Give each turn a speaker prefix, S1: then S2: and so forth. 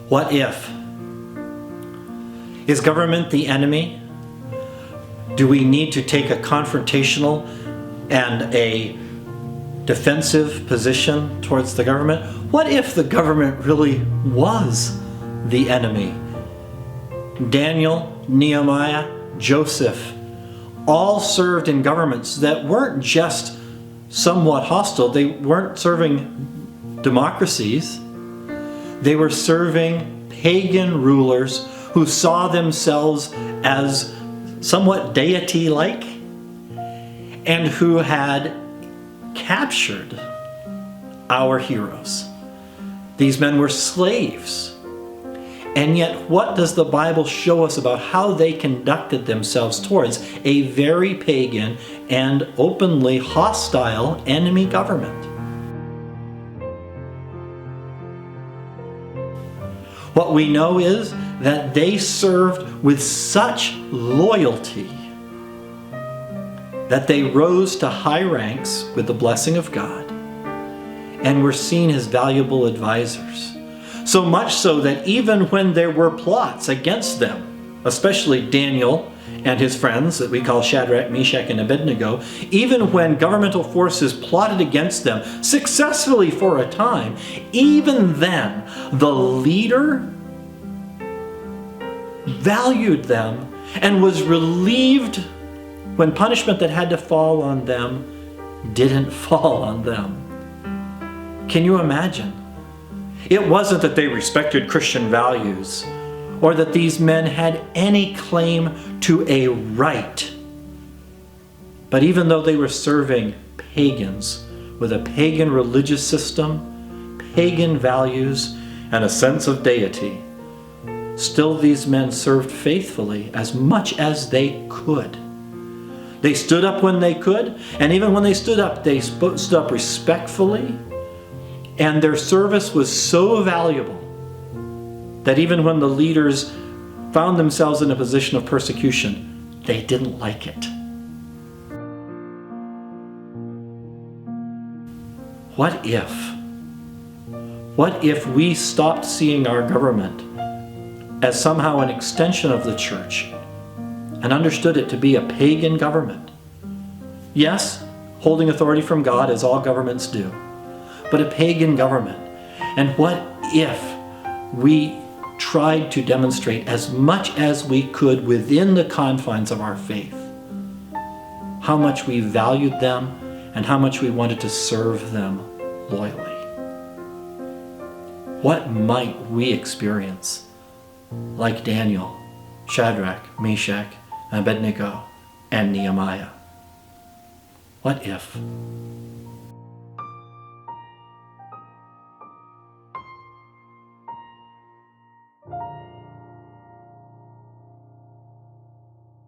S1: What if? Is government the enemy? Do we need to take a confrontational and a defensive position towards the government? What if the government really was the enemy? Daniel, Nehemiah, Joseph all served in governments that weren't just somewhat hostile. They weren't serving democracies. They were serving pagan rulers who saw themselves as somewhat deity-like and who had captured our heroes. These men were slaves. And yet, what does the Bible show us about how they conducted themselves towards a very pagan and openly hostile enemy government? What we know is that they served with such loyalty that they rose to high ranks with the blessing of God and were seen as valuable advisors. So much so that even when there were plots against them, especially Daniel and his friends that we call Shadrach, Meshach, and Abednego, even when governmental forces plotted against them successfully for a time, even then the leader valued them and was relieved when punishment that had to fall on them didn't fall on them. Can you imagine? It wasn't that they respected Christian values or that these men had any claim to a right. But even though they were serving pagans with a pagan religious system, pagan values, and a sense of deity, still these men served faithfully as much as they could. They stood up when they could, and even when they stood up respectfully, and their service was so valuable that even when the leaders found themselves in a position of persecution, they didn't like it. What if? What if we stopped seeing our government as somehow an extension of the church and understood it to be a pagan government? Yes, holding authority from God as all governments do, but a pagan government. And what if we tried to demonstrate as much as we could within the confines of our faith how much we valued them and how much we wanted to serve them loyally? What might we experience like Daniel, Shadrach, Meshach, Abednego, and Nehemiah? What if?